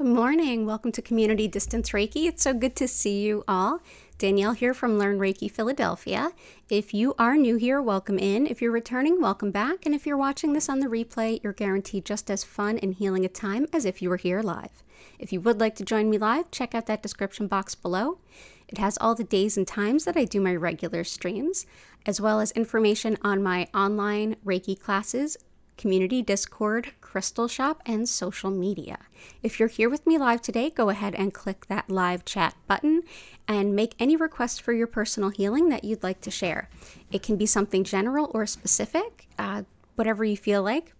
Good morning. Welcome to Community Distance Reiki. It's so good to see you all. Danielle here from Learn Reiki Philadelphia. If you are new here, welcome in. If you're returning, welcome back. And if you're watching this on the replay, you're guaranteed just as fun and healing a time as if you were here live. If you would like to join me live, check out that description box below. It has all the days and times that I do my regular streams, as well as information on my online Reiki classes, community Discord, crystal shop, and social media. If you're here with me live today, go ahead and click that live chat button and make any requests for your personal healing that you'd like to share. It can be something general or specific, whatever you feel like.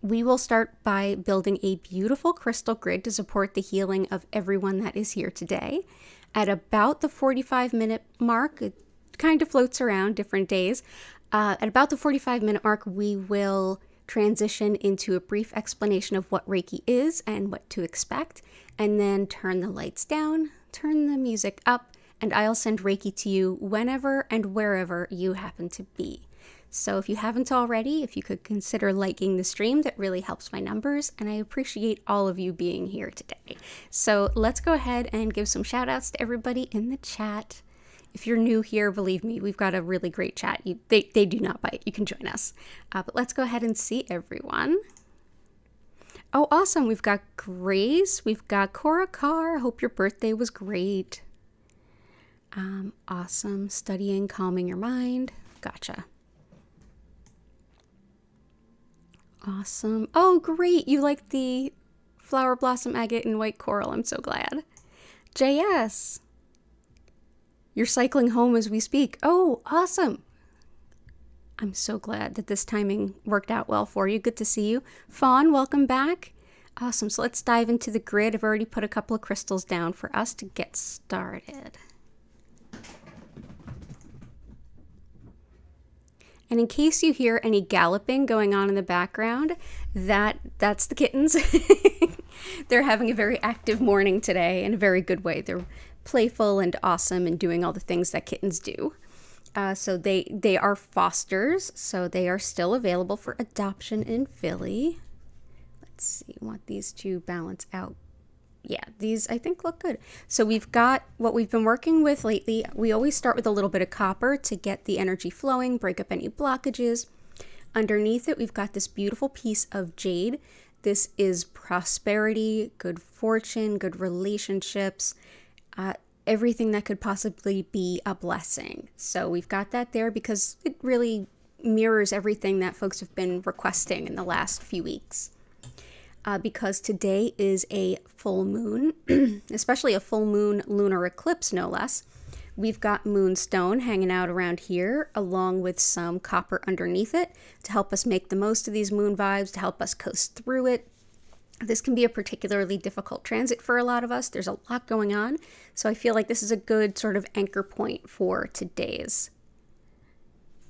We will start by building a beautiful crystal grid to support the healing of everyone that is here today. At about the 45-minute mark, it kind of floats around different days. At about the 45-minute mark, we will transition into a brief explanation of what Reiki is and what to expect, and then turn the lights down, turn the music up, and I'll send Reiki to you whenever and wherever you happen to be. So if you haven't already, if you could consider liking the stream, that really helps my numbers, and I appreciate all of you being here today. So let's go ahead and give some shout outs to everybody in the chat. If you're new here, believe me, we've got a really great chat. They do not bite. You can join us. But let's go ahead and see everyone. Oh, awesome. We've got Grace. We've got Cora Carr. Hope your birthday was great. Awesome. Studying, calming your mind. Gotcha. Awesome. Oh, great. You like the flower blossom agate and white coral. I'm so glad. JS. You're cycling home as we speak. Oh, awesome. I'm so glad that this timing worked out well for you. Good to see you. Fawn, welcome back. Awesome. So let's dive into the grid. I've already put a couple of crystals down for us to get started. And in case you hear any galloping going on in the background, that's the kittens. They're having a very active morning today in a very good way. They're playful and awesome and doing all the things that kittens do. So they are fosters, so they are still available for adoption in Philly. Let's see, I want these to balance out. Yeah, these I think look good. So we've got what we've been working with lately. We always start with a little bit of copper to get the energy flowing, break up any blockages. Underneath it, we've got this beautiful piece of jade. This is prosperity, good fortune, good relationships, everything that could possibly be a blessing. So we've got that there because it really mirrors everything that folks have been requesting in the last few weeks. Because today is a full moon, especially a full moon lunar eclipse, no less. We've got moonstone hanging out around here, along with some copper underneath it to help us make the most of these moon vibes, to help us coast through it. This can be a particularly difficult transit for a lot of us. There's a lot going on, so I feel like this is a good sort of anchor point for today's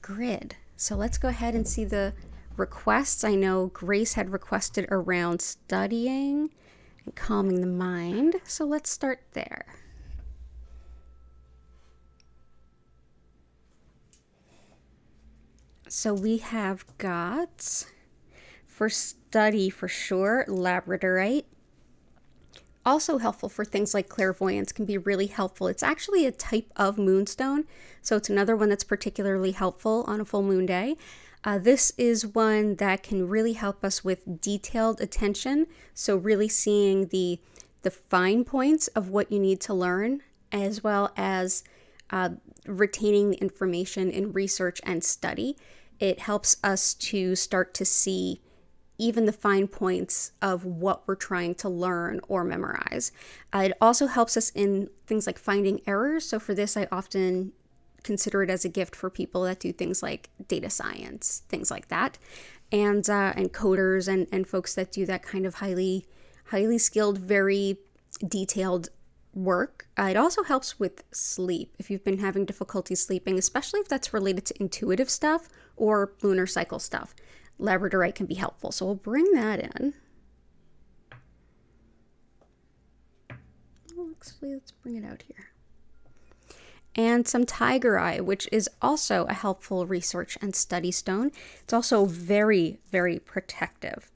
grid. So let's go ahead and see the requests. I know Grace had requested around studying and calming the mind, so let's start there. So we have got, for study for sure, labradorite. Also helpful for things like clairvoyance, can be really helpful. It's actually a type of moonstone, so it's another one that's particularly helpful on a full moon day. This is one that can really help us with detailed attention, so really seeing the fine points of what you need to learn, as well as retaining the information in research and study. It helps us to start to see even the fine points of what we're trying to learn or memorize. It also helps us in things like finding errors. So for this, I often consider it as a gift for people that do things like data science, things like that, and coders and folks that do that kind of highly skilled, very detailed work. It also helps with sleep if you've been having difficulty sleeping, especially if that's related to intuitive stuff or lunar cycle stuff. Labradorite can be helpful, so we'll bring that in. Actually, let's bring it out here. And some tiger eye, which is also a helpful research and study stone. It's also very, very protective.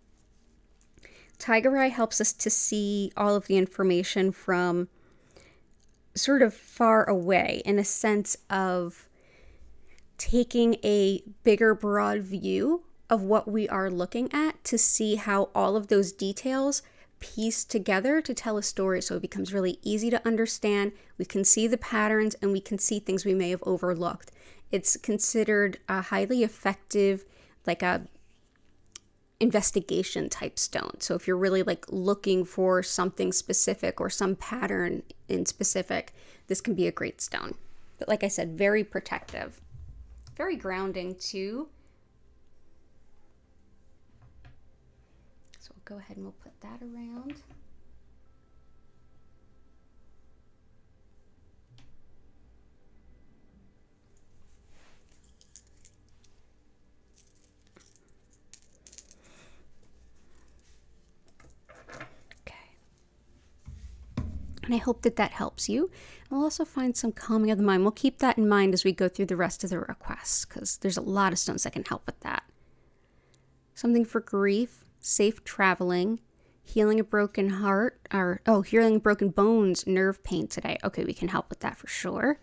Tiger Eye helps us to see all of the information from sort of far away, in a sense of taking a bigger, broad view of what we are looking at to see how all of those details piece together to tell a story, so it becomes really easy to understand. We can see the patterns and we can see things we may have overlooked. It's considered a highly effective, like a investigation type stone. So if you're really like looking for something specific or some pattern in specific, this can be a great stone. But like I said, very protective, very grounding too. So we'll go ahead and we'll put that around. And I hope that that helps you. And we'll also find some calming of the mind. We'll keep that in mind as we go through the rest of the requests, because there's a lot of stones that can help with that. Something for grief, safe traveling, healing a broken heart, healing broken bones, nerve pain today. Okay, we can help with that for sure.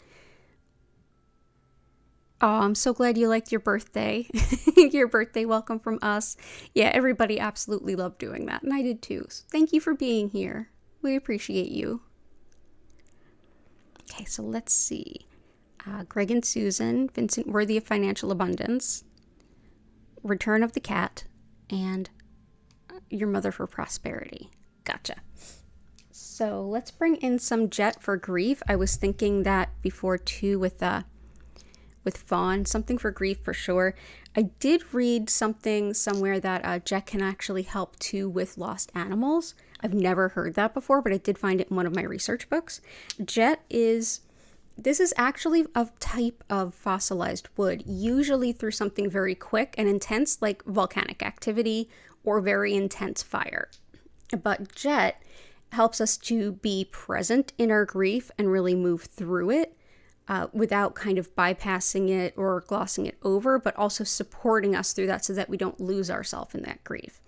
Oh, I'm so glad you liked your birthday. Your birthday welcome from us. Yeah, everybody absolutely loved doing that, and I did too. So thank you for being here. We appreciate you. Okay, so let's see. Greg and Susan, Vincent worthy of financial abundance, return of the cat, and your mother for prosperity. Gotcha. So let's bring in some Jet for grief. I was thinking that before too with Fawn, something for grief for sure. I did read something somewhere that Jet can actually help too with lost animals. I've never heard that before, but I did find it in one of my research books. Jet this is actually a type of fossilized wood, usually through something very quick and intense like volcanic activity or very intense fire. But Jet helps us to be present in our grief and really move through it without kind of bypassing it or glossing it over, but also supporting us through that so that we don't lose ourselves in that grief.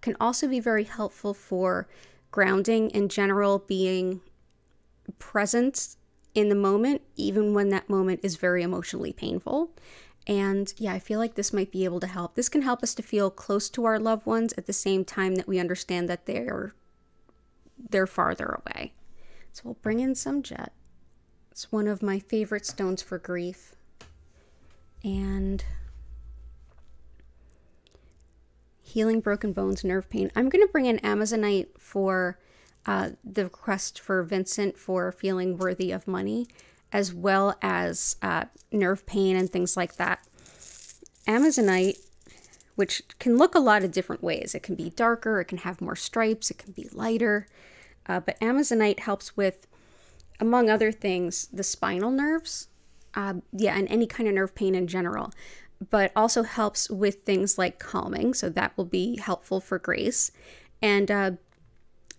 Can also be very helpful for grounding in general, being present in the moment, even when that moment is very emotionally painful. And yeah, I feel like this might be able to help. This can help us to feel close to our loved ones at the same time that we understand that they're farther away. So we'll bring in some Jet. It's one of my favorite stones for grief. And healing broken bones, nerve pain. I'm going to bring in Amazonite for the request for Vincent for feeling worthy of money, as well as nerve pain and things like that. Amazonite, which can look a lot of different ways. It can be darker, it can have more stripes, it can be lighter. But Amazonite helps with, among other things, the spinal nerves. And any kind of nerve pain in general. But also helps with things like calming, so that will be helpful for grace. And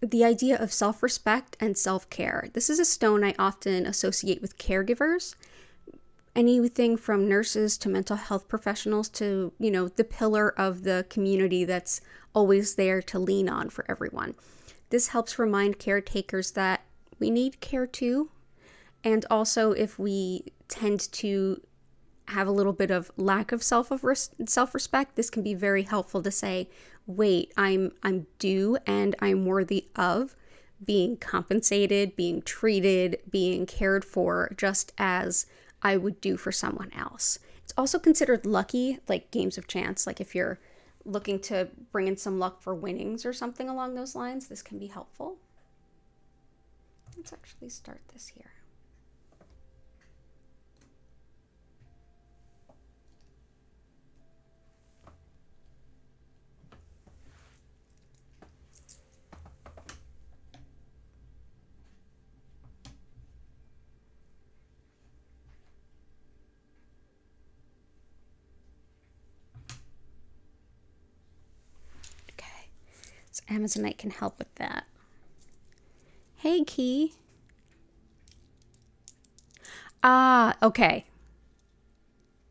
the idea of self-respect and self-care. This is a stone I often associate with caregivers. Anything from nurses to mental health professionals to, the pillar of the community that's always there to lean on for everyone. This helps remind caretakers that we need care too. And also if we tend to have a little bit of lack of self-respect, this can be very helpful to say, wait, I'm due and I'm worthy of being compensated, being treated, being cared for, just as I would do for someone else. It's also considered lucky, like games of chance, like if you're looking to bring in some luck for winnings or something along those lines, this can be helpful. Let's actually start this here. Amazonite can help with that. Hey, Key. Okay.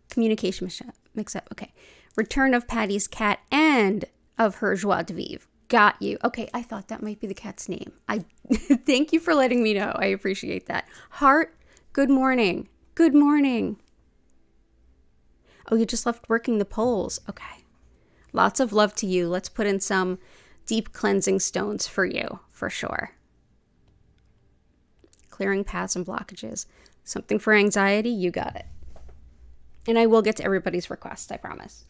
Communication mix-up. Okay. Return of Patty's cat and of her joie de vivre. Got you. Okay, I thought that might be the cat's name. I thank you for letting me know. I appreciate that. Heart, good morning. Good morning. Oh, you just left working the poles. Okay. Lots of love to you. Let's put in some deep cleansing stones for you, for sure. Clearing paths and blockages. Something for anxiety, you got it. And I will get to everybody's request, I promise.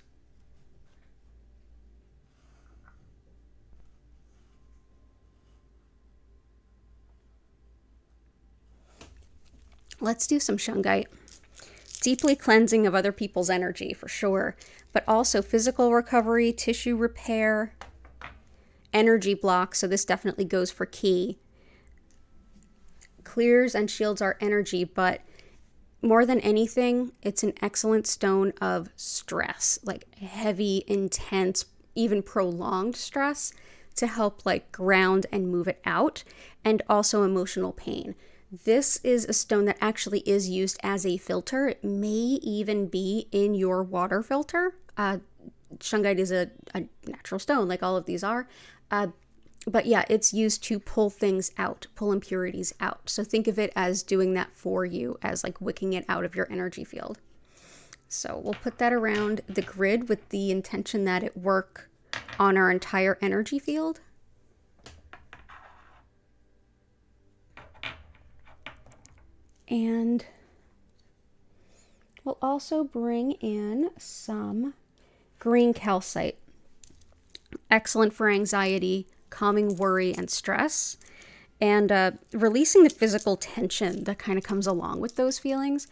Let's do some shungite. Deeply cleansing of other people's energy, for sure, but also physical recovery, tissue repair, energy blocks. So this definitely goes for key. Clears and shields our energy, but more than anything, it's an excellent stone of stress, like heavy, intense, even prolonged stress, to help like ground and move it out, and also emotional pain. This is a stone that actually is used as a filter. It may even be in your water filter. Shungite is a natural stone, like all of these are. But yeah, it's used to pull things out, pull impurities out. So think of it as doing that for you, as like wicking it out of your energy field. So we'll put that around the grid with the intention that it work on our entire energy field. And we'll also bring in some green calcite. Excellent for anxiety, calming worry and stress, and releasing the physical tension that kind of comes along with those feelings.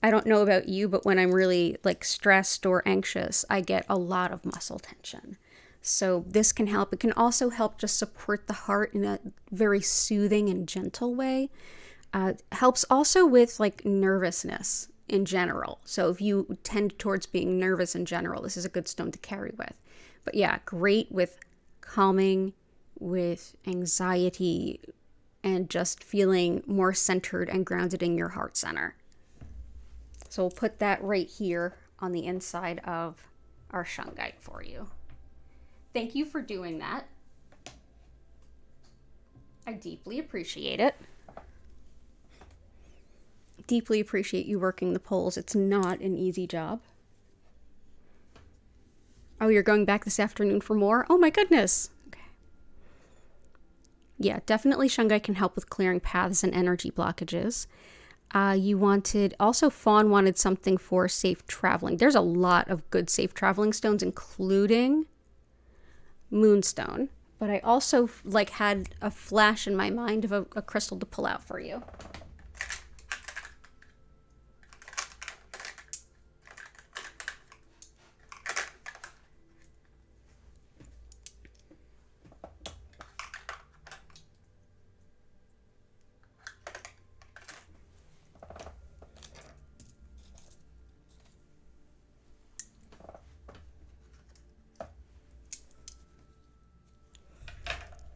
I don't know about you, but when I'm really like stressed or anxious, I get a lot of muscle tension. So this can help. It can also help just support the heart in a very soothing and gentle way. Helps also with like nervousness in general. So if you tend towards being nervous in general, this is a good stone to carry with. But yeah, great with calming, with anxiety, and just feeling more centered and grounded in your heart center. So we'll put that right here on the inside of our shungite for you. Thank you for doing that. I deeply appreciate it. Deeply appreciate you working the poles. It's not an easy job. Oh, you're going back this afternoon for more? Oh my goodness. Okay. Yeah, definitely shungite can help with clearing paths and energy blockages. You wanted, also Fawn wanted something for safe traveling. There's a lot of good safe traveling stones, including moonstone. But I also like had a flash in my mind of a crystal to pull out for you.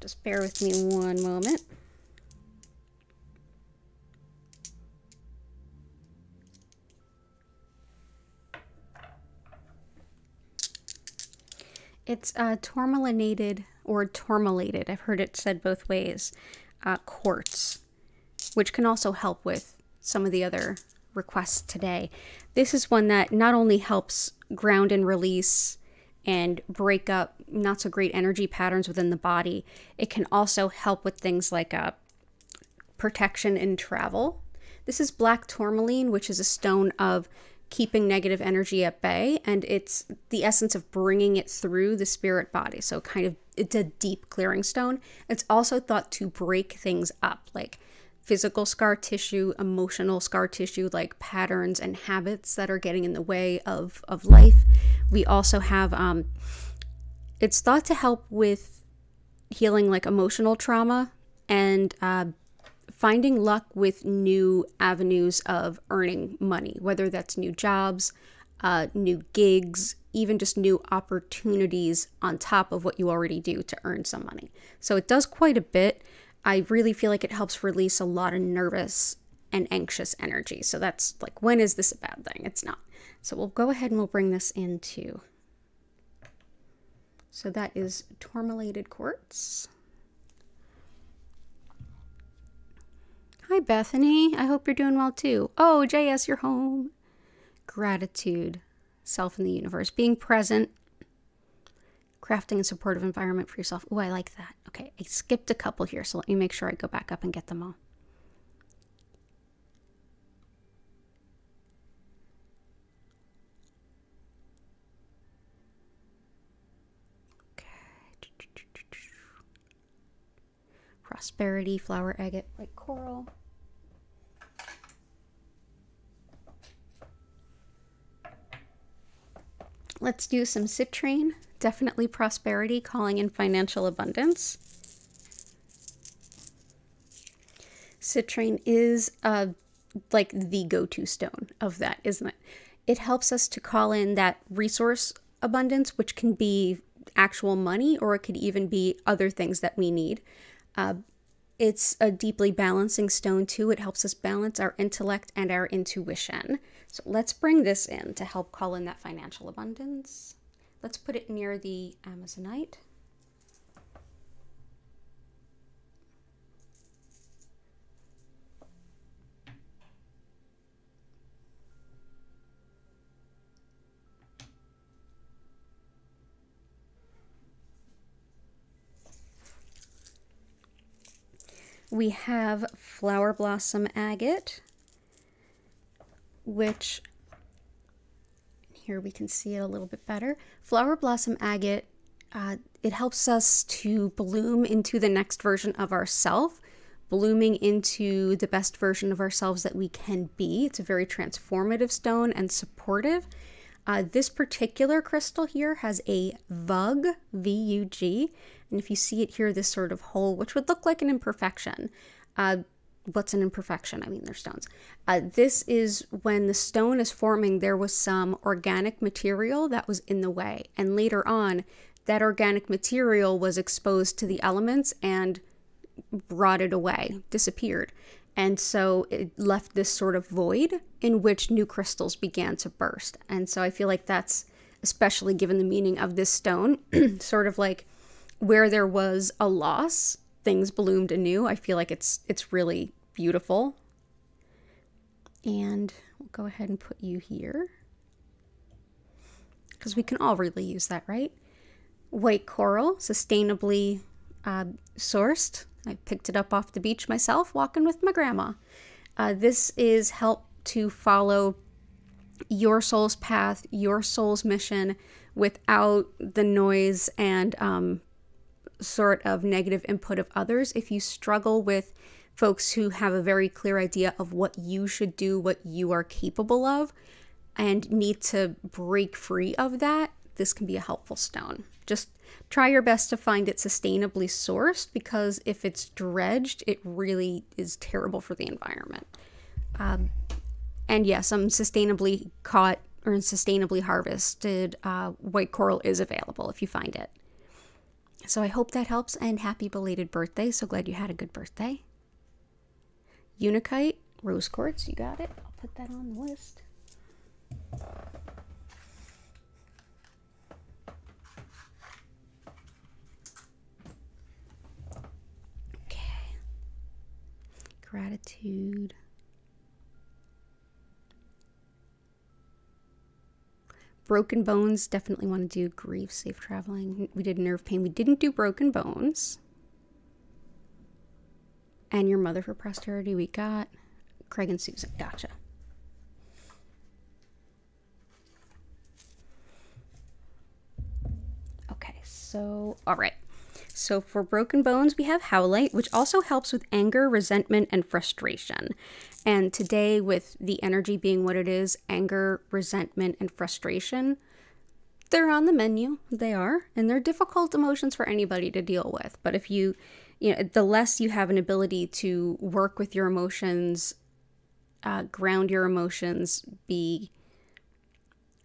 Just bear with me one moment. It's tourmalinated or tourmalated. I've heard it said both ways. Quartz, which can also help with some of the other requests today. This is one that not only helps ground and release and break up not so great energy patterns within the body, it can also help with things like protection in travel. This is black tourmaline, which is a stone of keeping negative energy at bay, and it's the essence of bringing it through the spirit body. So it's a deep clearing stone. It's also thought to break things up, like physical scar tissue, emotional scar tissue, like patterns and habits that are getting in the way of life. We also have, it's thought to help with healing like emotional trauma and finding luck with new avenues of earning money, whether that's new jobs, new gigs, even just new opportunities on top of what you already do to earn some money. So it does quite a bit. I really feel like it helps release a lot of nervous and anxious energy. So that's like, when is this a bad thing? It's not. So we'll go ahead and we'll bring this into So that is tourmalated quartz. Hi, Bethany. I hope you're doing well too. Oh, JS, you're home. Gratitude, self in the universe, being present, crafting a supportive environment for yourself. Oh, I like that. Okay, I skipped a couple here, so let me make sure I go back up and get them all. Prosperity, flower agate, white coral. Let's do some citrine. Definitely prosperity, calling in financial abundance. Citrine is like the go-to stone of that, isn't it? It helps us to call in that resource abundance, which can be actual money, or it could even be other things that we need. It's a deeply balancing stone too. It helps us balance our intellect and our intuition. So let's bring this in to help call in that financial abundance. Let's put it near the Amazonite. We have flower blossom agate, which here we can see it a little bit better. Flower blossom agate, it helps us to bloom into the next version of ourselves, blooming into the best version of ourselves that we can be. It's a very transformative stone and supportive. This particular crystal here has a VUG, V-U-G, and if you see it here, this sort of hole, which would look like an imperfection. What's an imperfection? I mean, they're stones. This is when the stone is forming, there was some organic material that was in the way. And later on, that organic material was exposed to the elements and rotted away, disappeared. And so it left this sort of void in which new crystals began to burst. And so I feel like that's, especially given the meaning of this stone, sort of like where there was a loss, things bloomed anew. I feel like it's really beautiful. And we'll go ahead and put you here, because we can all really use that, right? White coral, sustainably sourced. I picked it up off the beach myself, walking with my grandma. This is help to follow your soul's path, your soul's mission, without the noise and sort of negative input of others. If you struggle with folks who have a very clear idea of what you should do, what you are capable of, and need to break free of that, this can be a helpful stone. Just try your best to find it sustainably sourced, because if it's dredged, it really is terrible for the environment. And yes, some sustainably caught or sustainably harvested white coral is available if you find it. So I hope that helps, and happy belated birthday. So glad you had a good birthday. Unakite, rose quartz, you got it. I'll put that on the list. Okay. Gratitude. Broken bones, definitely want to do grief, safe traveling. We did nerve pain. We didn't do broken bones. And your mother for posterity, we got Craig and Susan. Gotcha. Okay, so, all right. So for broken bones, we have howlite, which also helps with anger, resentment, and frustration. And today, with the energy being what it is, anger, resentment, and frustration, they're on the menu. They are. And they're difficult emotions for anybody to deal with. But if you know, the less you have an ability to work with your emotions, ground your emotions, be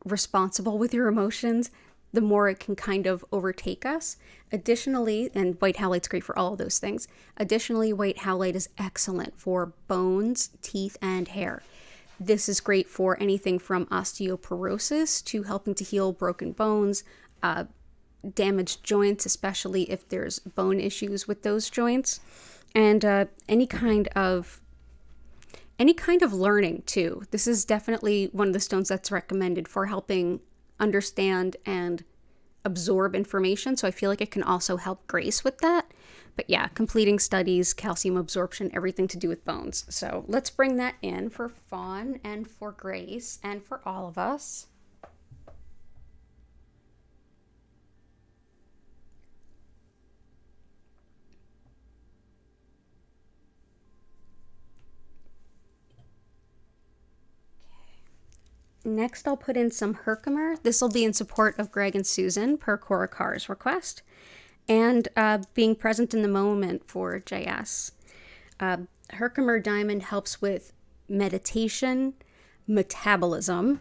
responsible with your emotions, the more it can kind of overtake us. Additionally, and white howlite's great for all of those things. Additionally, white howlite is excellent for bones, teeth, and hair. This is great for anything from osteoporosis to helping to heal broken bones, damaged joints, especially if there's bone issues with those joints, and any kind of learning too. This is definitely one of the stones that's recommended for helping understand and absorb information. So I feel like it can also help Grace with that. But yeah, completing studies, calcium absorption, everything to do with bones. So let's bring that in for Fawn and for Grace and for all of us. Next, I'll put in some Herkimer. This will be in support of Greg and Susan per Cora Carr's request, and being present in the moment for JS. Herkimer Diamond helps with meditation, metabolism,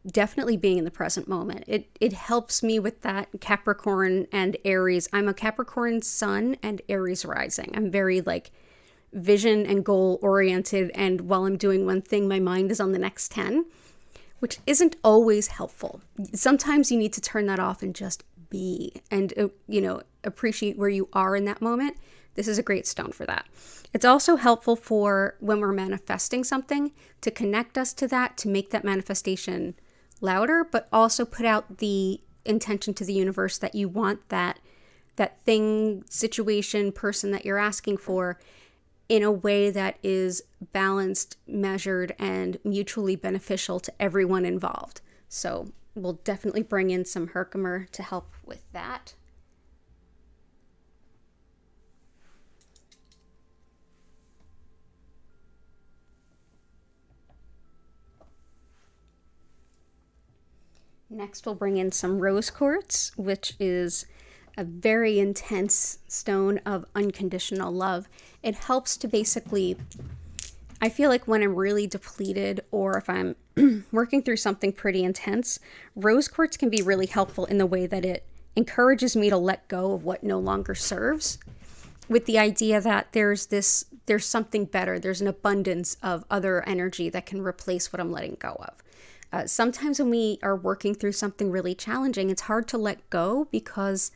definitely being in the present moment. It helps me with that Capricorn and Aries. I'm a Capricorn sun and Aries rising. I'm very like vision and goal oriented, and while I'm doing one thing, my mind is on the next 10, which isn't always helpful. Sometimes you need to turn that off and just be and appreciate where you are in that moment. This is a great stone for that. It's also helpful for when we're manifesting something, to connect us to that, to make that manifestation louder, but also put out the intention to the universe that you want that thing, situation, person that you're asking for in a way that is balanced, measured, and mutually beneficial to everyone involved. So we'll definitely bring in some Herkimer to help with that. Next, we'll bring in some Rose Quartz, which is a very intense stone of unconditional love. It helps to basically, I feel like when I'm really depleted or if I'm working through something pretty intense, Rose Quartz can be really helpful in the way that it encourages me to let go of what no longer serves, with the idea that there's something better, there's an abundance of other energy that can replace what I'm letting go of. Sometimes when we are working through something really challenging, it's hard to let go because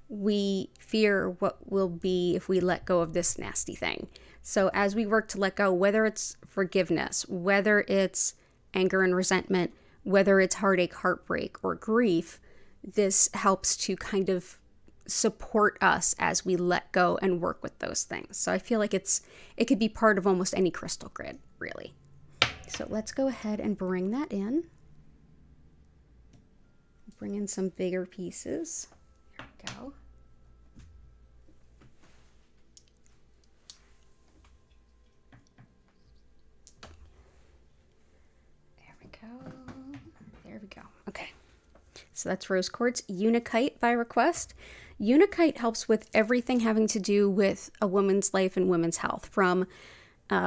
we fear what will be if we let go of this nasty thing. So as we work to let go, whether it's forgiveness, whether it's anger and resentment, whether it's heartache, heartbreak, or grief, this helps to kind of support us as we let go and work with those things. So I feel like it could be part of almost any crystal grid, really. So let's go ahead and bring that in. Bring in some bigger pieces. There we go. There we go. Okay. So that's Rose Quartz. Unakite by request. Unakite helps with everything having to do with a woman's life and women's health, from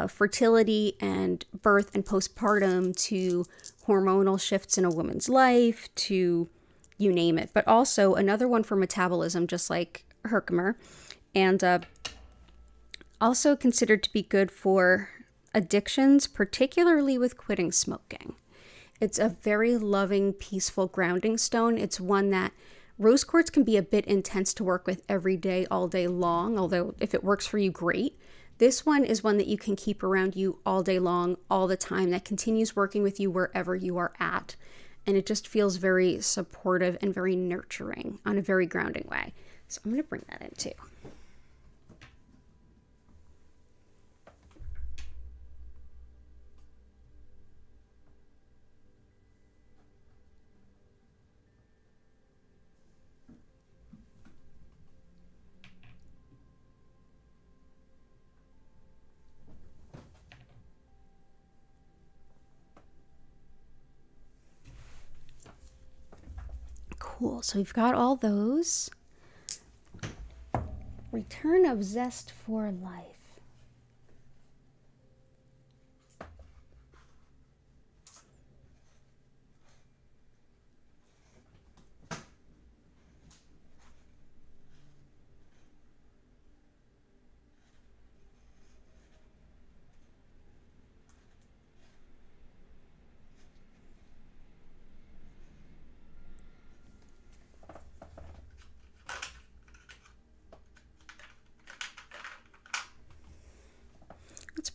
fertility and birth and postpartum to hormonal shifts in a woman's life to you name it. But also another one for metabolism, just like Herkimer, and also considered to be good for addictions, particularly with quitting smoking. It's a very loving, peaceful grounding stone. It's one that Rose Quartz can be a bit intense to work with every day, all day long, although if it works for you, great. This one is one that you can keep around you all day long, all the time, that continues working with you wherever you are at. And it just feels very supportive and very nurturing on a very grounding way. So I'm going to bring that in too. Cool, so we've got all those. Return of Zest for Life.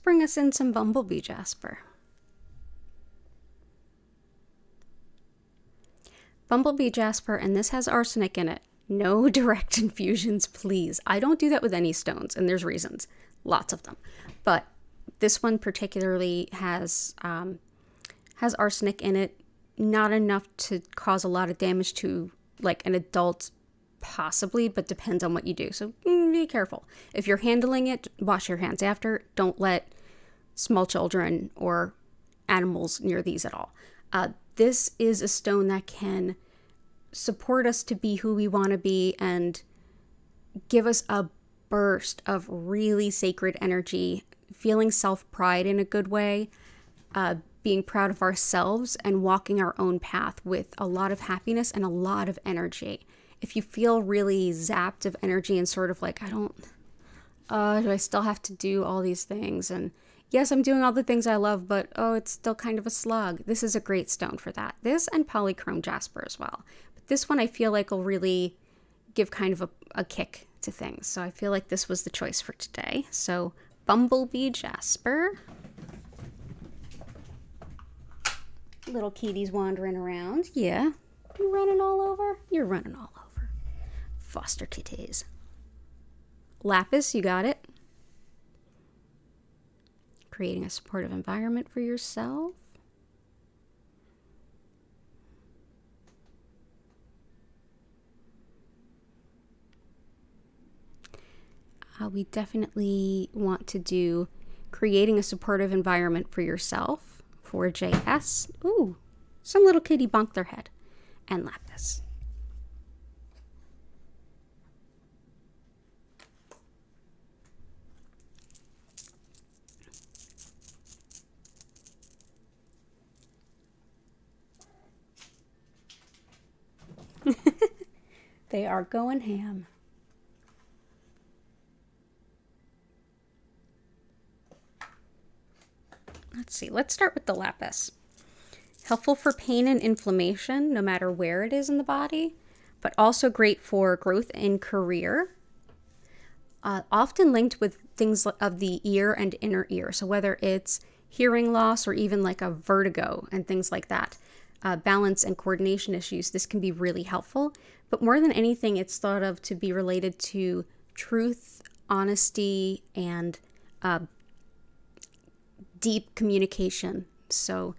bring us in some Bumblebee Jasper. Bumblebee Jasper, and this has arsenic in it. No direct infusions, please. I don't do that with any stones, and there's reasons. Lots of them. But this one particularly has arsenic in it. Not enough to cause a lot of damage to like an adult, possibly, but depends on what you do. So be careful. If you're handling it, wash your hands after. Don't let small children or animals near these at all. This is a stone that can support us to be who we want to be and give us a burst of really sacred energy, feeling self-pride in a good way, being proud of ourselves and walking our own path with a lot of happiness and a lot of energy. If you feel really zapped of energy and sort of like, do I still have to do all these things? And yes, I'm doing all the things I love, but it's still kind of a slog. This is a great stone for that. This and polychrome jasper as well. But this one I feel like will really give kind of a kick to things. So I feel like this was the choice for today. So Bumblebee Jasper. Little kitties wandering around. Yeah. You running all over? You're running all over. Foster kitties. Lapis, you got it. Creating a supportive environment for yourself. We definitely want to do creating a supportive environment for yourself for JS. Ooh, some little kitty bonked their head. And lapis. They are going ham. Let's see, let's start with the lapis. Helpful for pain and inflammation, no matter where it is in the body, but also great for growth in career. Often linked with things of the ear and inner ear. So whether it's hearing loss or even like a vertigo and things like that, balance and coordination issues, this can be really helpful. But more than anything, it's thought of to be related to truth, honesty, and deep communication. So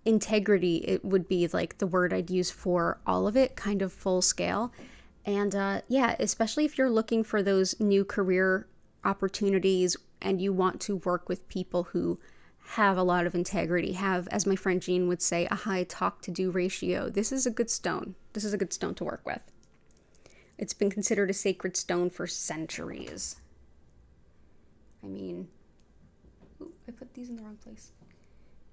integrity, it would be like the word I'd use for all of it, kind of full scale. And yeah, especially if you're looking for those new career opportunities and you want to work with people who have a lot of integrity, have, as my friend Jean would say, a high talk-to-do ratio. This is a good stone. This is a good stone to work with. It's been considered a sacred stone for centuries. I mean, ooh, I put these in the wrong place.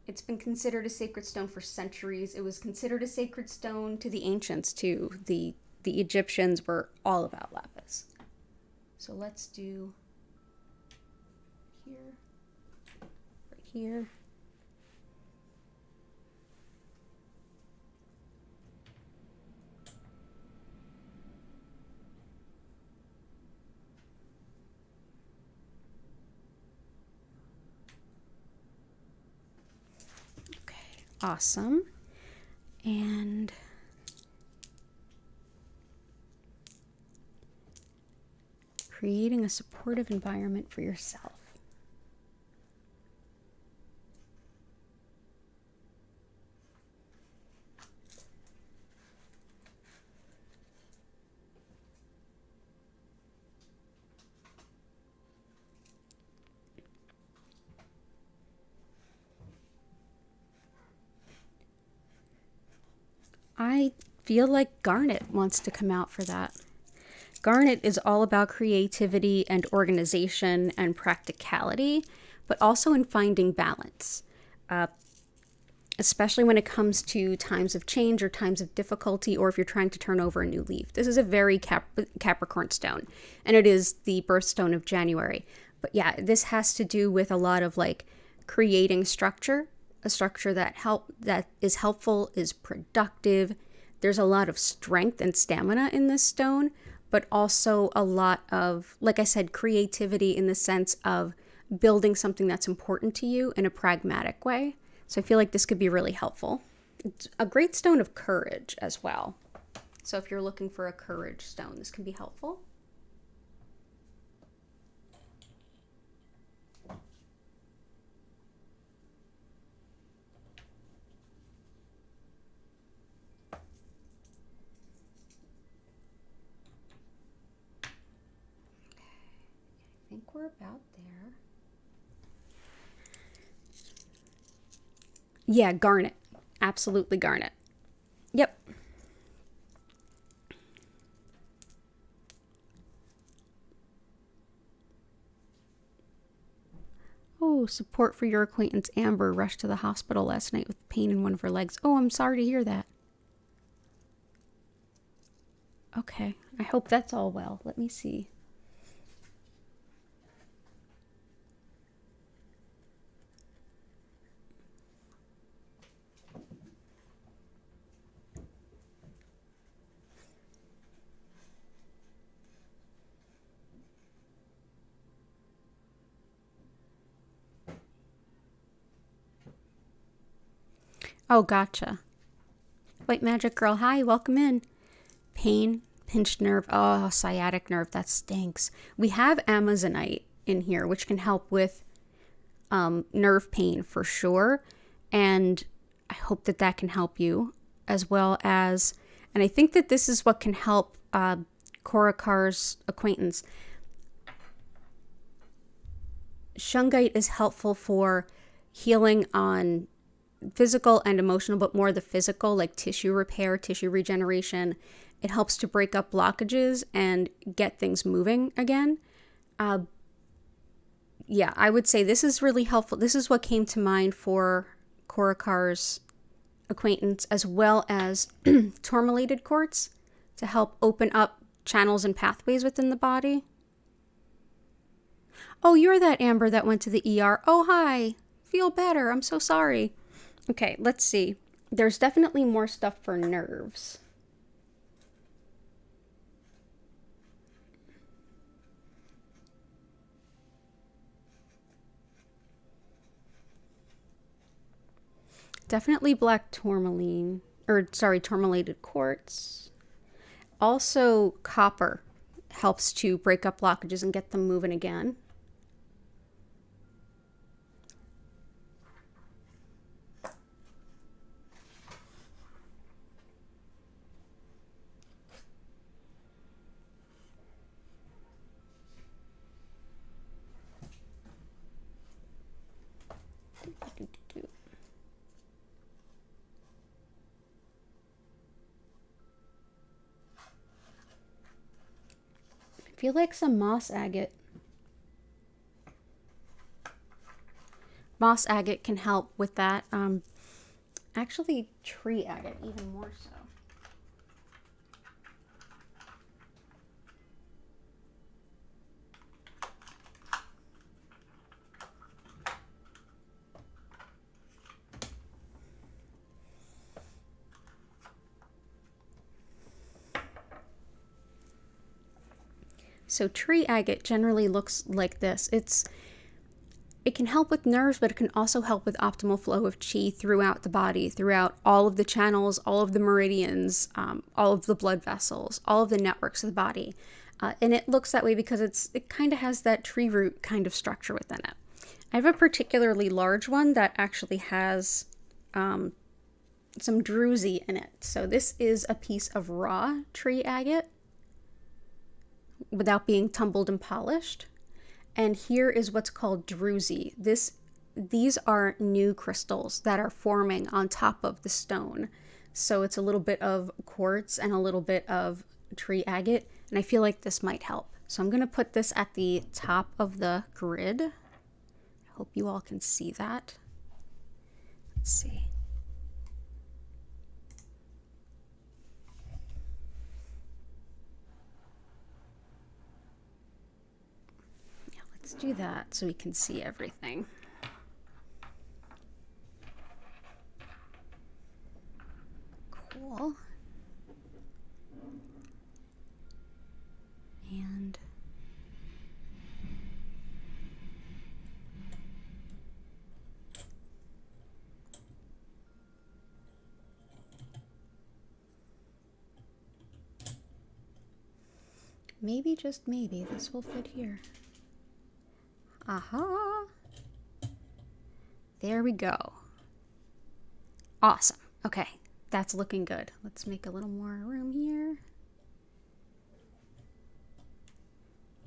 It's been considered a sacred stone for centuries. It was considered a sacred stone to the ancients too. The Egyptians were all about lapis. So let's do here. Here. Okay, awesome. And creating a supportive environment for yourself. I feel like garnet wants to come out for that. Garnet is all about creativity and organization and practicality, but also in finding balance, especially when it comes to times of change or times of difficulty, or if you're trying to turn over a new leaf. This is a very Capricorn stone, and it is the birthstone of January. But yeah, this has to do with a lot of like creating structure, a structure that is helpful, is productive. There's a lot of strength and stamina in this stone, but also a lot of, like I said, creativity in the sense of building something that's important to you in a pragmatic way. So I feel like this could be really helpful. It's a great stone of courage as well. So if you're looking for a courage stone, this can be helpful. I think we're about there. Yeah, garnet. Absolutely garnet. Yep. Oh, support for your acquaintance Amber rushed to the hospital last night with pain in one of her legs. Oh, I'm sorry to hear that. Okay, I hope that's all well. Let me see. Oh, gotcha. White Magic Girl, hi, welcome in. Pain, pinched nerve, oh, sciatic nerve, that stinks. We have Amazonite in here, which can help with nerve pain for sure. And I hope that that can help you, as well as, and I think that this is what can help Korakar's acquaintance. Shungite is helpful for healing on physical and emotional, but more the physical, like tissue repair, tissue regeneration. It helps to break up blockages and get things moving again. Yeah, I would say this is really helpful. This is what came to mind for Korakar's acquaintance, as well as tourmalated quartz to help open up channels and pathways within the body. Oh, you're that Amber that went to the ER. Oh, hi. Feel better. I'm so sorry. Okay, let's see. There's definitely more stuff for nerves. Definitely black tourmaline, tourmalated quartz. Also, copper helps to break up blockages and get them moving again. I feel like some moss agate. Moss agate can help with that. Actually, tree agate even more so. So tree agate generally looks like this. It can help with nerves, but it can also help with optimal flow of chi throughout the body, throughout all of the channels, all of the meridians, all of the blood vessels, all of the networks of the body. And it looks that way because it kind of has that tree root kind of structure within it. I have a particularly large one that actually has some druzy in it. So this is a piece of raw tree agate without being tumbled and polished. And here is what's called druzy. These are new crystals that are forming on top of the stone. So it's a little bit of quartz and a little bit of tree agate. And I feel like this might help. So I'm going to put this at the top of the grid. I hope you all can see that. Let's see. Let's do that so we can see everything. Cool. And maybe, just maybe, this will fit here. Aha! There we go. Awesome. Okay, that's looking good. Let's make a little more room here.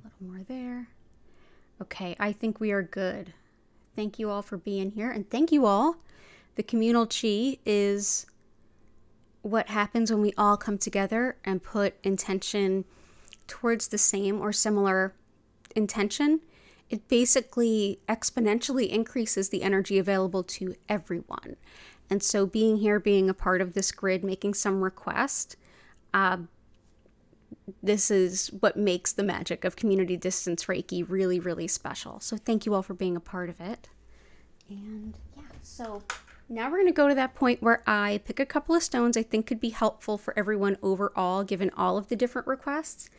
A little more there. Okay, I think we are good. Thank you all for being here, and thank you all. The communal chi is what happens when we all come together and put intention towards the same or similar intention. It basically exponentially increases the energy available to everyone. And so being here, being a part of this grid, making some request, this is what makes the magic of community distance Reiki really, really special. So thank you all for being a part of it. And yeah, so now we're going to go to that point where I pick a couple of stones I think could be helpful for everyone overall, given all of the different requests.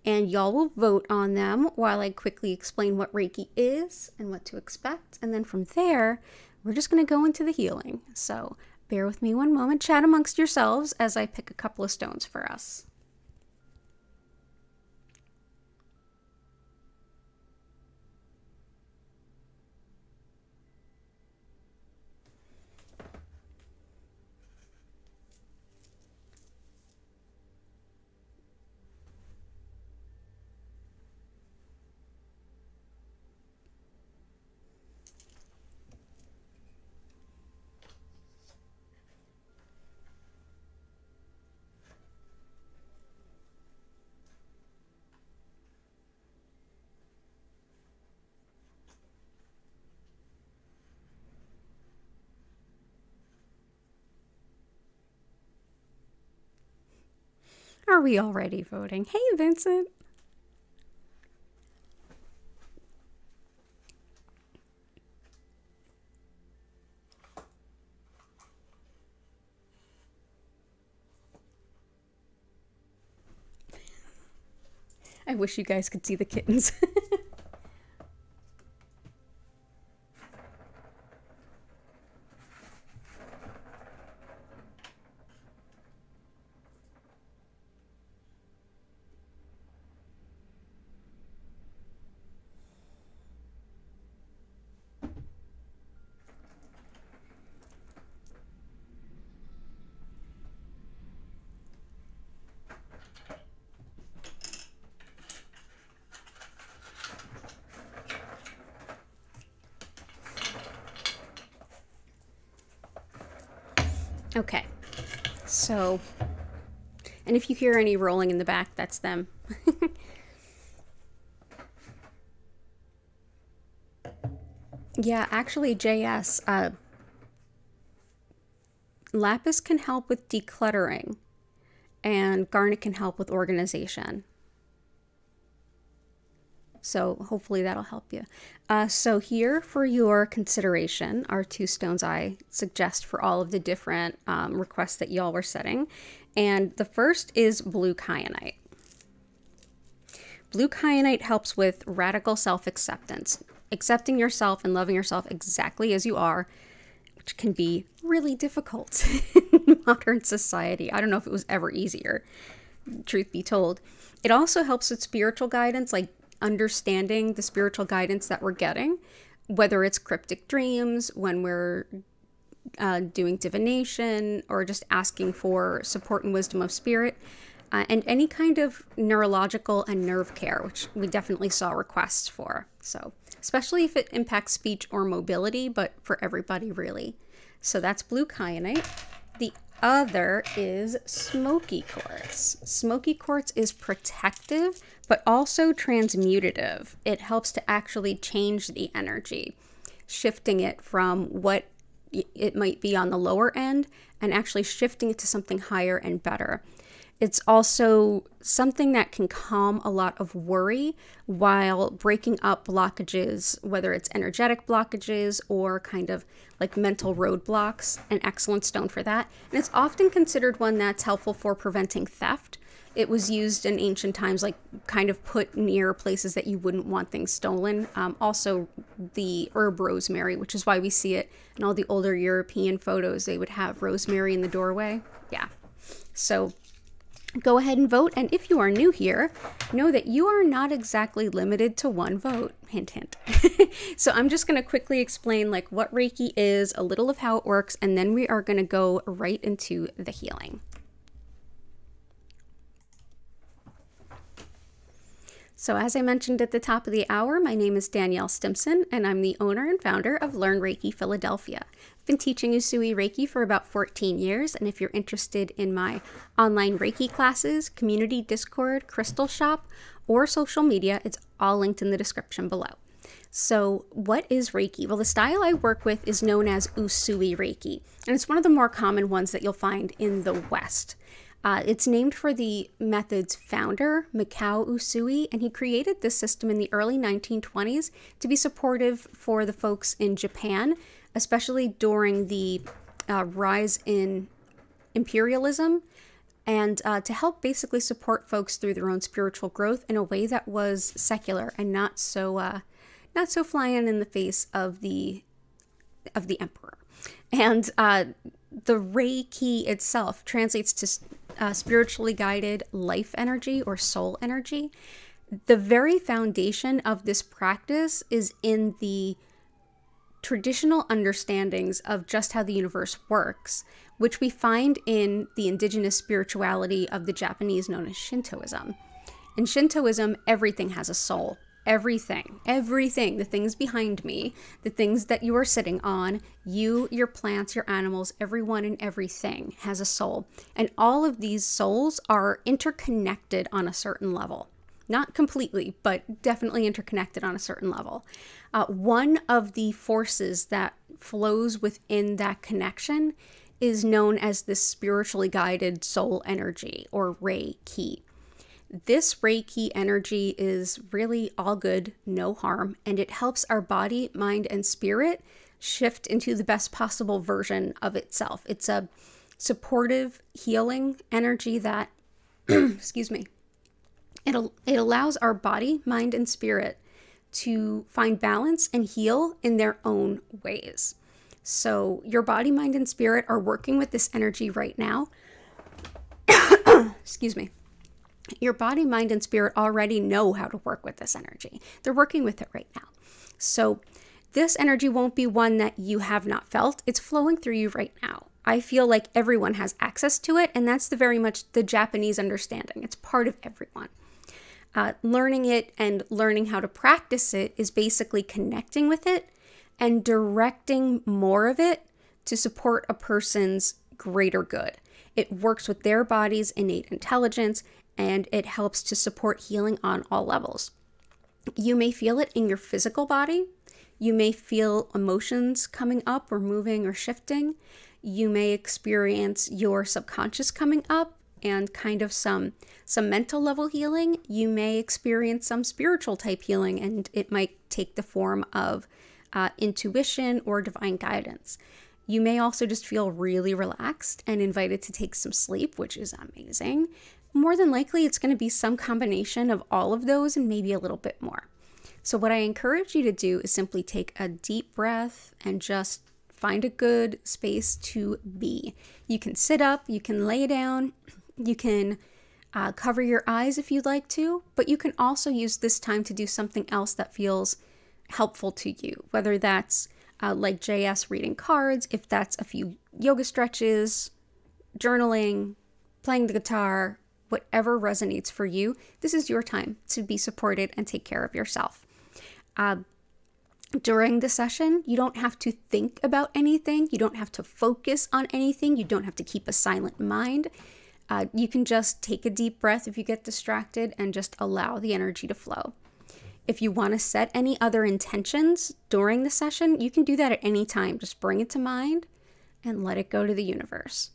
And y'all will vote on them while I quickly explain what Reiki is and what to expect. And then from there, we're just going to go into the healing. So bear with me one moment, chat amongst yourselves as I pick a couple of stones for us. Are we already voting? Hey, Vincent. I wish you guys could see the kittens. Okay, so, and if you hear any rolling in the back, that's them. Yeah, actually, JS, lapis can help with decluttering, and garnet can help with organization. So hopefully that'll help you. So here for your consideration are two stones I suggest for all of the different requests that y'all were setting. And the first is blue kyanite. Blue kyanite helps with radical self-acceptance, accepting yourself and loving yourself exactly as you are, which can be really difficult in modern society. I don't know if it was ever easier, truth be told. It also helps with spiritual guidance, like understanding the spiritual guidance that we're getting, whether it's cryptic dreams, when we're doing divination, or just asking for support and wisdom of spirit, and any kind of neurological and nerve care, which we definitely saw requests for. So especially if it impacts speech or mobility, but for everybody really. So that's blue kyanite. The other is smoky quartz. Smoky quartz is protective, but also transmutative. It helps to actually change the energy, shifting it from what it might be on the lower end and actually shifting it to something higher and better. It's also something that can calm a lot of worry while breaking up blockages, whether it's energetic blockages or kind of like mental roadblocks. An excellent stone for that. And it's often considered one that's helpful for preventing theft. It was used in ancient times, like kind of put near places that you wouldn't want things stolen. Also the herb rosemary, which is why we see it in all the older European photos. They would have rosemary in the doorway. Yeah. So Go ahead and vote. And if you are new here, know that you are not exactly limited to one vote. Hint, hint. So I'm just going to quickly explain like what Reiki is, a little of how it works, and then we are going to go right into the healing. So as I mentioned at the top of the hour, my name is Danielle Stimpson, and I'm the owner and founder of Learn Reiki Philadelphia. I've been teaching Usui Reiki for about 14 years, and if you're interested in my online Reiki classes, community Discord, crystal shop, or social media, it's all linked in the description below. So what is Reiki? Well, the style I work with is known as Usui Reiki, and it's one of the more common ones that you'll find in the West. It's named for the method's founder, Mikao Usui, and he created this system in the early 1920s to be supportive for the folks in Japan, especially during the rise in imperialism, and to help basically support folks through their own spiritual growth in a way that was secular and not so flying in the face of the emperor. And the Reiki itself translates to spiritually guided life energy or soul energy. The very foundation of this practice is in the traditional understandings of just how the universe works, which we find in the indigenous spirituality of the Japanese known as Shintoism. In Shintoism, everything has a soul. Everything, the things behind me, the things that you are sitting on, you, your plants, your animals, everyone and everything has a soul. And all of these souls are interconnected on a certain level. Not completely, but definitely interconnected on a certain level. One of the forces that flows within that connection is known as the spiritually guided soul energy, or Reiki. This Reiki energy is really all good, no harm, and it helps our body, mind, and spirit shift into the best possible version of itself. It's a supportive, healing energy that, excuse me, it allows our body, mind, and spirit to find balance and heal in their own ways. So your body, mind, and spirit are working with this energy right now. Excuse me. Your body, mind, and spirit already know how to work with this energy. They're working with it right now. So this energy won't be one that you have not felt. It's flowing through you right now. I feel like everyone has access to it, and that's very much the Japanese understanding. It's part of everyone. Learning it and learning how to practice it is basically connecting with it and directing more of it to support a person's greater good. It works with their body's innate intelligence, and it helps to support healing on all levels. You may feel it in your physical body. You may feel emotions coming up or moving or shifting. You may experience your subconscious coming up and kind of some mental level healing. You may experience some spiritual type healing, and it might take the form of intuition or divine guidance. You may also just feel really relaxed and invited to take some sleep, which is amazing. More than likely, it's going to be some combination of all of those and maybe a little bit more. So what I encourage you to do is simply take a deep breath and just find a good space to be. You can sit up, you can lay down, you can cover your eyes if you'd like to, but you can also use this time to do something else that feels helpful to you, whether that's like JS reading cards, if that's a few yoga stretches, journaling, playing the guitar, whatever resonates for you. This is your time to be supported and take care of yourself. During the session, you don't have to think about anything. You don't have to focus on anything. You don't have to keep a silent mind. You can just take a deep breath if you get distracted and just allow the energy to flow. If you want to set any other intentions during the session, you can do that at any time. Just bring it to mind and let it go to the universe.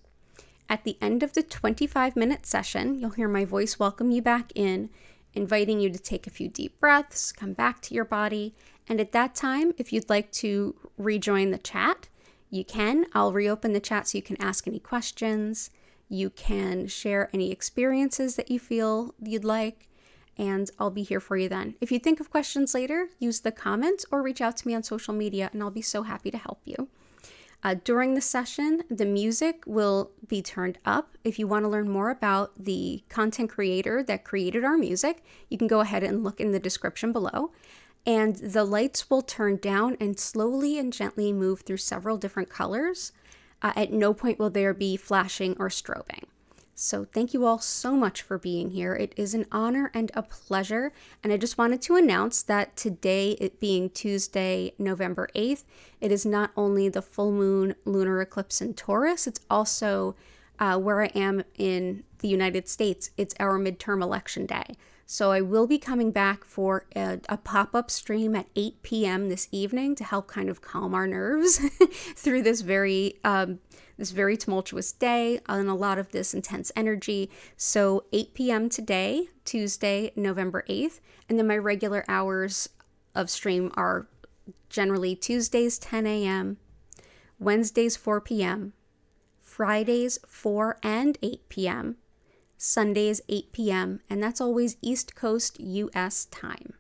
At the end of the 25-minute session, you'll hear my voice welcome you back in, inviting you to take a few deep breaths, come back to your body, and at that time, if you'd like to rejoin the chat, you can. I'll reopen the chat so you can ask any questions. You can share any experiences that you feel you'd like, and I'll be here for you then. If you think of questions later, use the comments or reach out to me on social media, and I'll be so happy to help you. During the session, the music will be turned up. If you want to learn more about the content creator that created our music, you can go ahead and look in the description below. And the lights will turn down and slowly and gently move through several different colors. At no point will there be flashing or strobing. So thank you all so much for being here. It is an honor and a pleasure. And I just wanted to announce that today, it being Tuesday, November 8th, it is not only the full moon lunar eclipse in Taurus, it's also where I am in the United States, it's our midterm election day. So I will be coming back for a pop-up stream at 8 p.m. this evening to help kind of calm our nerves through this very tumultuous day and a lot of this intense energy. So 8 p.m. today, Tuesday, November 8th, and then my regular hours of stream are generally Tuesdays 10 a.m., Wednesdays 4 p.m., Fridays 4 and 8 p.m., Sundays 8 p.m., and that's always East Coast U.S. time.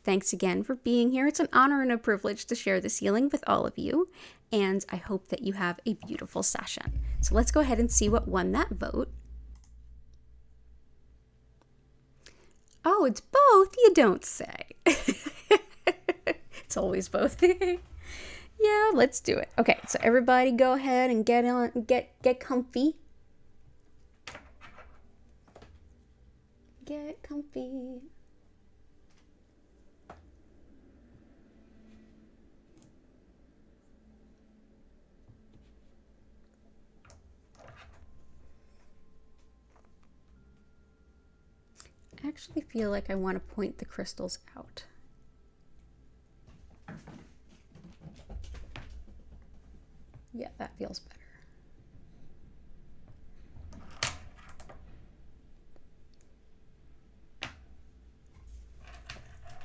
Thanks again for being here. It's an honor and a privilege to share this healing with all of you, and I hope that you have a beautiful session. So let's go ahead and see what won that vote. Oh, it's both? You don't say. It's always both. Yeah, let's do it. Okay, so everybody go ahead and get comfy. Get comfy. I actually feel like I want to point the crystals out. Yeah, that feels better.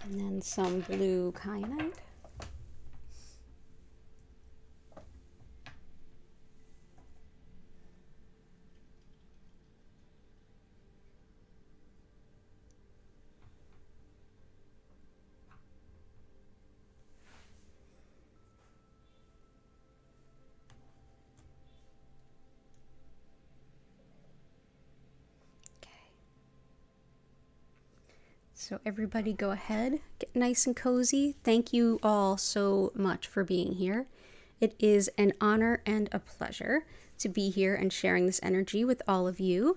And then some blue kyanite. So everybody go ahead, get nice and cozy. Thank you all so much for being here. It is an honor and a pleasure to be here and sharing this energy with all of you.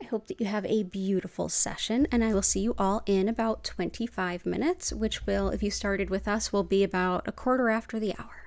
I hope that you have a beautiful session, and I will see you all in about 25 minutes, which will, if you started with us, will be about a quarter after the hour.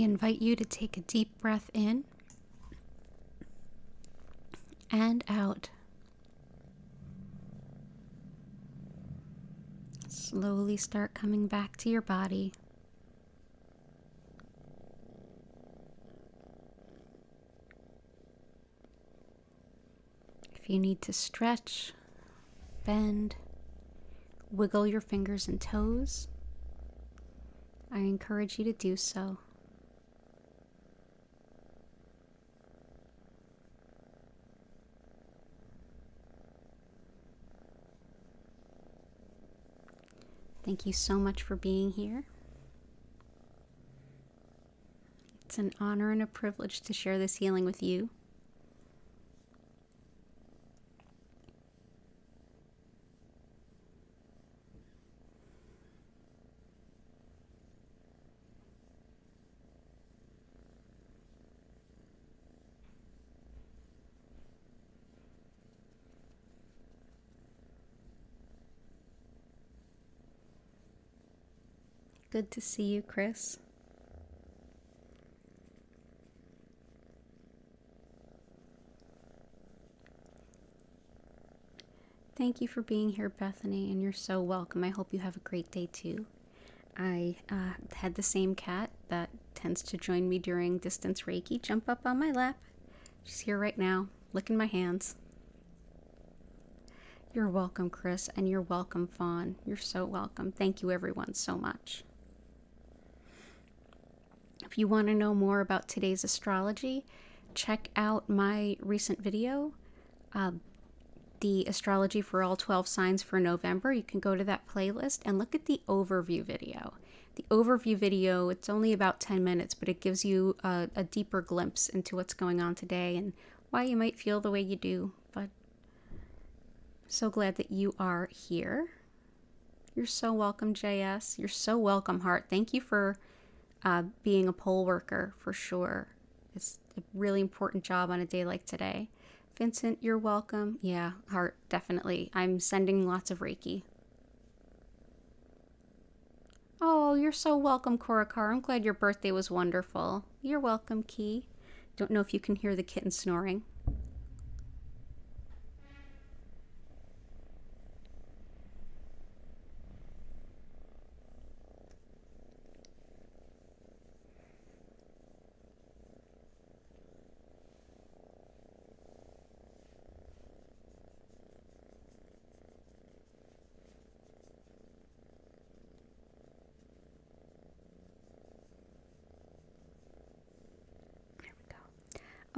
invite you to take a deep breath in and out. Slowly start coming back to your body. If you need to stretch, bend, wiggle your fingers and toes, I encourage you to do so. Thank you so much for being here. It's an honor and a privilege to share this healing with you. Good to see you, Chris. Thank you for being here, Bethany, and you're so welcome. I hope you have a great day, too. I had the same cat that tends to join me during distance Reiki jump up on my lap. She's here right now, licking my hands. You're welcome, Chris, and you're welcome, Fawn. You're so welcome. Thank you, everyone, so much. If you want to know more about today's astrology, check out my recent video, the astrology for all 12 signs for November. You can go to that playlist and look at the overview video. The overview video, it's only about 10 minutes, but it gives you a deeper glimpse into what's going on today and why you might feel the way you do. But I'm so glad that you are here. You're so welcome, JS. You're so welcome, Heart. Thank you for being a poll worker, for sure. It's a really important job on a day like today. Vincent, you're welcome. Yeah, Heart, definitely. I'm sending lots of Reiki. Oh, you're so welcome, Korakar. I'm glad your birthday was wonderful. You're welcome, Key. Don't know if you can hear the kitten snoring.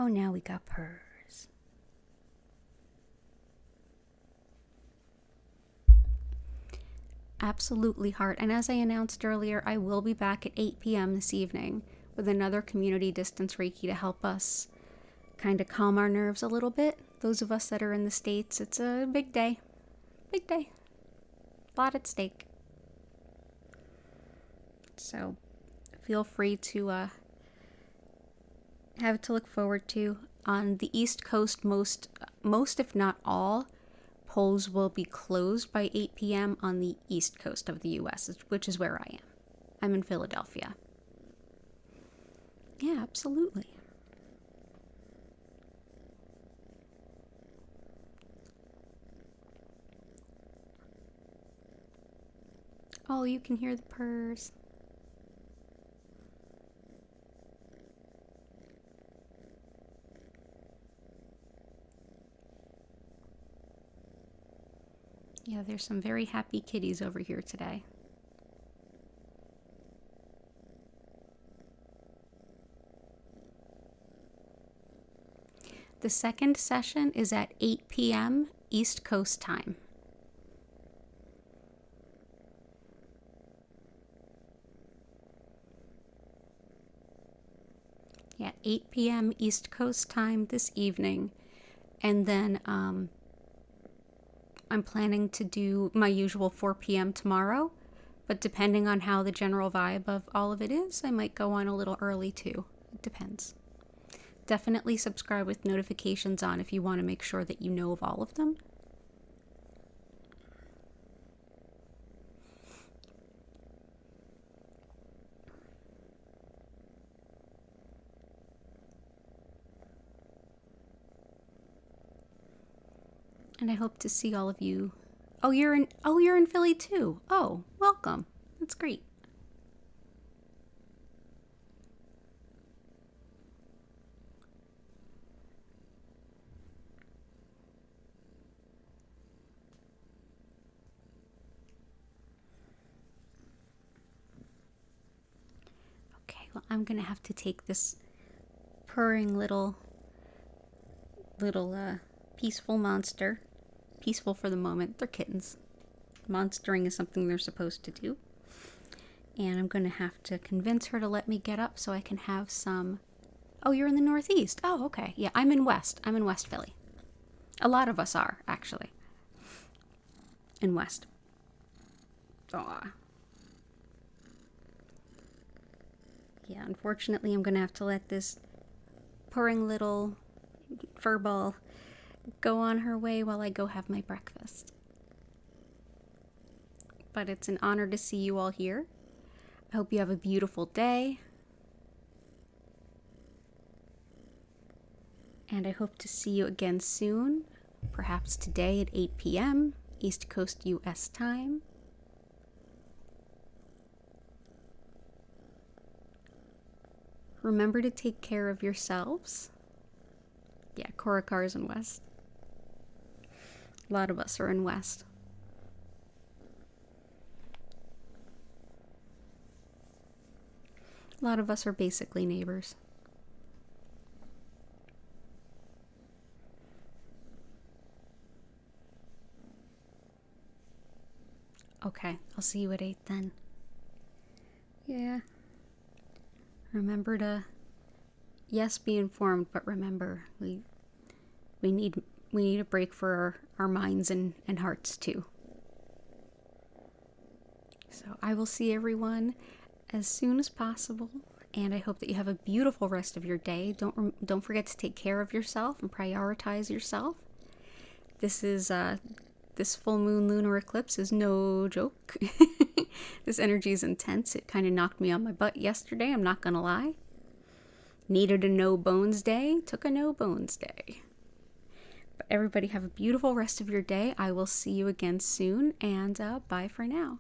Oh, now we got purrs. Absolutely, Heart. And as I announced earlier, I will be back at 8 p.m. this evening with another community distance Reiki to help us kind of calm our nerves a little bit. Those of us that are in the States, it's a big day. Big day. A lot at stake. So feel free to have it to look forward to. On the East Coast, most if not all, polls will be closed by 8 p.m. on the East Coast of the U.S., which is where I am. I'm in Philadelphia. Yeah, absolutely. Oh, you can hear the purrs. Yeah, there's some very happy kitties over here today. The second session is at 8 p.m. East Coast time. Yeah, 8 p.m. East Coast time this evening. And then I'm planning to do my usual 4 p.m. tomorrow, but depending on how the general vibe of all of it is, I might go on a little early too. It depends. Definitely subscribe with notifications on if you want to make sure that you know of all of them. And I hope to see all of you. Oh, you're in Philly too. Oh, welcome. That's great. Okay, well, I'm gonna have to take this purring little peaceful monster. Peaceful for the moment. They're kittens. Monstering is something they're supposed to do. And I'm going to have to convince her to let me get up so I can have some... Oh, you're in the Northeast. Oh, okay. Yeah, I'm in West Philly. A lot of us are, actually. In West. Aw. Yeah, unfortunately, I'm going to have to let this purring little furball go on her way while I go have my breakfast. But it's an honor to see you all here. I hope you have a beautiful day. And I hope to see you again soon, perhaps today at 8 p.m. East Coast U.S. time. Remember to take care of yourselves. Yeah, Korakar's in West. A lot of us are in West. A lot of us are basically neighbors. Okay, I'll see you at 8 then. Yeah. Remember to, yes, be informed, but remember, we need a break for our minds and hearts too. So I will see everyone as soon as possible, and I hope that you have a beautiful rest of your day. Don't forget to take care of yourself and prioritize yourself. This full moon lunar eclipse is no joke. This energy is intense. It kind of knocked me on my butt yesterday, I'm not gonna lie. Needed a no bones day, took a no bones day. But everybody have a beautiful rest of your day. I will see you again soon, and bye for now.